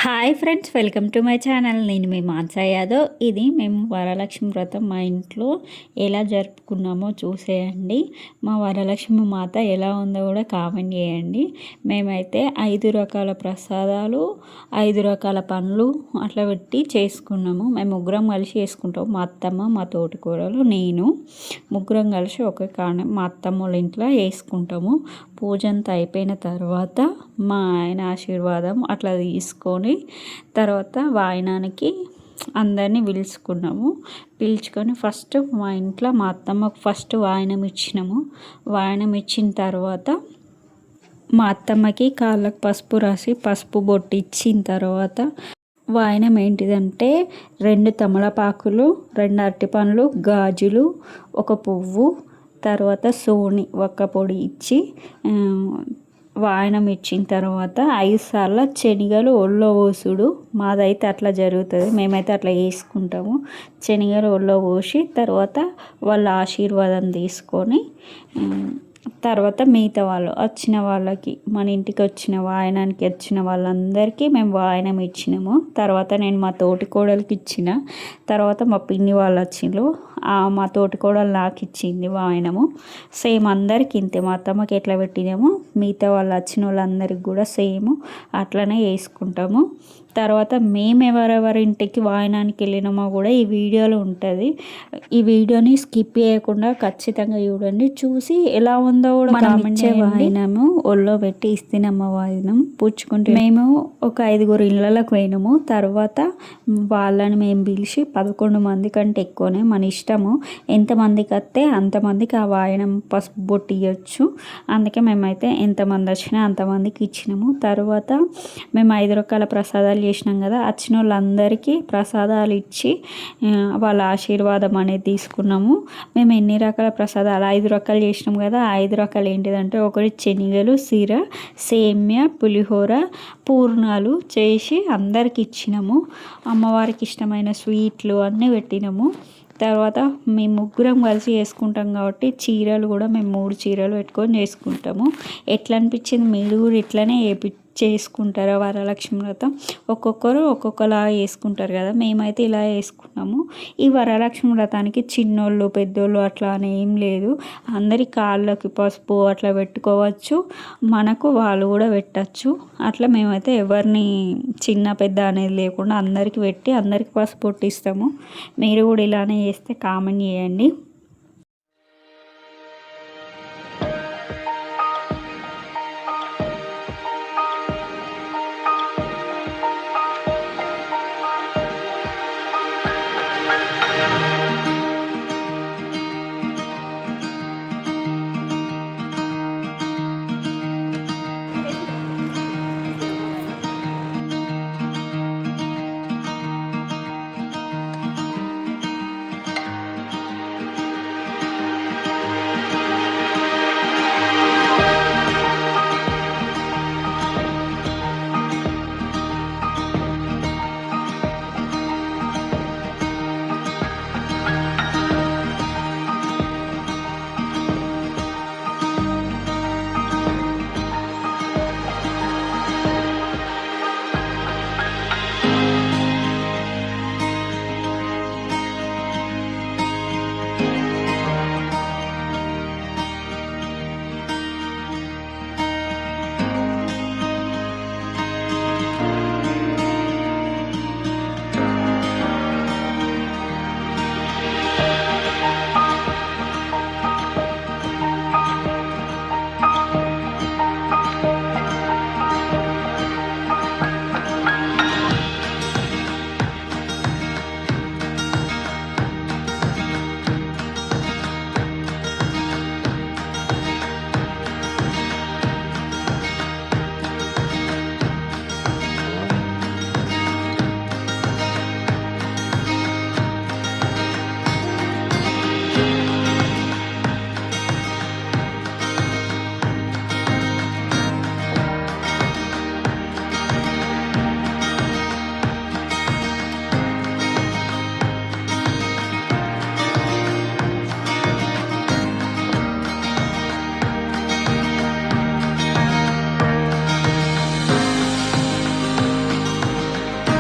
Hi friends, welcome to my channel. నేను మీ మాన్సా యాదవ్. ఇది మేము వరలక్ష్మి వ్రతం మా ఇంట్లో ఎలా జరుపుకున్నామో చూసేయండి. మా వరలక్ష్మి మాత ఎలా ఉందో కూడా కామెంట్ చేయండి. మేమైతే 5 రకాల ప్రసాదాలు, 5 రకాల పండ్లు అట్లా పెట్టి చేసుకున్నాము. మేము ముగ్గురం కలిసి చేసుకుంటాము. మా అత్తమ్మ, మా తోటికోడలు, నేను ముగ్గురం కలిసి ఒక మా అత్తమ్మ వాళ్ళ ఇంట్లో వేసుకుంటాము. పూజ అంతా అయిపోయిన తర్వాత మా ఆయన ఆశీర్వాదం అట్లా తీసుకొని తర్వాత వాయనానికి అందరినీ పిలుచుకొని ఫస్ట్ మా ఇంట్లో మా అత్తమ్మకు ఫస్ట్ వాయనం ఇచ్చినాము. వాయనం ఇచ్చిన తర్వాత మా అత్తమ్మకి కాళ్ళకు పసుపు రాసి పసుపు బొట్టు ఇచ్చిన తర్వాత వాయనం ఏంటిదంటే 2 తమలపాకులు, 2 అరటిపండ్లు, గాజులు, ఒక పువ్వు, తర్వాత సోని ఒక్క పొడి ఇచ్చి వాయనం ఇచ్చిన తర్వాత 5 సార్లు శనగలు ఒళ్ళో పోసుడు. మాదైతే అట్లా జరుగుతుంది, మేమైతే అట్లా వేసుకుంటాము. శనగలు ఒళ్ళో పోసి తర్వాత వాళ్ళ ఆశీర్వాదం తీసుకొని తర్వాత మిగతా వాళ్ళు వచ్చిన వాళ్ళకి, మన ఇంటికి వచ్చిన వాయనానికి వచ్చిన వాళ్ళందరికీ మేము వాయనం ఇచ్చినాము. తర్వాత నేను మా తోటికోడలికి ఇచ్చిన తర్వాత మా పిన్ని వాళ్ళు వచ్చిండ్రు, మా తోటికోడలు నాకు ఇచ్చింది వాయనము. సేమ్ అందరికి ఇంతే, మా అత్తమ్మకి ఎట్లా పెట్టినామో మిగతా వాళ్ళు వచ్చిన వాళ్ళందరికీ కూడా సేమ్ అట్లనే వేసుకుంటాము. తర్వాత మేము ఎవరెవరి ఇంటికి వాయనానికి వెళ్ళినామో కూడా ఈ వీడియోలో ఉంటుంది. ఈ వీడియోని స్కిప్ చేయకుండా ఖచ్చితంగా చూడండి. చూసి ఎలా ఉందో కూడా కామెంట్ చేయండి. వాయనము ఒళ్ళో పెట్టి ఇస్తేనమ్మ వాయనం పుచ్చుకుంటే మేము ఒక 5 ఇళ్ళకి పోయినాము. తర్వాత వాళ్ళని మేము పిలిచి 11 మంది కంటే ఎక్కువనే మన ఇష్టము, ఎంతమందికి వస్తే అంతమందికి ఆ వాయనం పసుపు బొట్టు ఇవ్వచ్చు. అందుకే మేమైతే ఎంతమంది వచ్చినా అంతమందికి ఇచ్చినాము. తర్వాత మేము 5 రకాల ప్రసాదాలు చేసినాం కదా, వచ్చిన వాళ్ళందరికీ ప్రసాదాలు ఇచ్చి వాళ్ళ ఆశీర్వాదం అనేది తీసుకున్నాము. మేము ఎన్ని రకాల ప్రసాదాలు 5 రకాలు చేసినాం కదా, 5 రకాలు ఏంటిదంటే ఒకటి శనగలు, సిర, సేమ్య, పులిహోర, పూర్ణాలు చేసి అందరికి ఇచ్చినాము. అమ్మవారికి ఇష్టమైన స్వీట్లు అన్నీ పెట్టినాము. తర్వాత మేము ముగ్గురం కలిసి వేసుకుంటాం కాబట్టి చీరలు కూడా మేము 3 చీరలు పెట్టుకొని చేసుకుంటాము. ఎట్లా అనిపించింది? మీరు కూడా ఇట్లనే చేసుకుంటారా వరలక్ష్మి వ్రతం? ఒక్కొక్కరు ఒక్కొక్కలా వేసుకుంటారు కదా, మేమైతే ఇలా వేసుకున్నాము. ఈ వరలక్ష్మి వ్రతానికి చిన్నోళ్ళు పెద్దోళ్ళు అట్లా అని ఏం లేదు, అందరి కాళ్ళకి పసుపు అట్లా పెట్టుకోవచ్చు, మనకు వాళ్ళు కూడా పెట్టచ్చు. అట్లా మేమైతే ఎవరిని చిన్న పెద్ద అనేది లేకుండా అందరికి పెట్టి అందరికి పసుపు పొట్టిస్తాము. మీరు కూడా ఇలానే చేస్తే కామెంట్ చేయండి.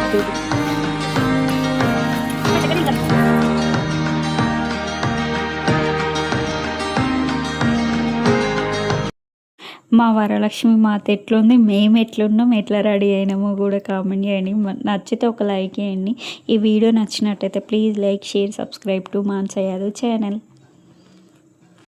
మా వరలక్ష్మి మాత ఎట్లుంది, మేము ఎట్లున్నాం, ఎట్లా రెడీ అయినామో కూడా కామెంట్ చేయండి. నచ్చితే ఒక లైక్ చేయండి. ఈ వీడియో నచ్చినట్టయితే please like, share, subscribe to Mansa Yadav channel.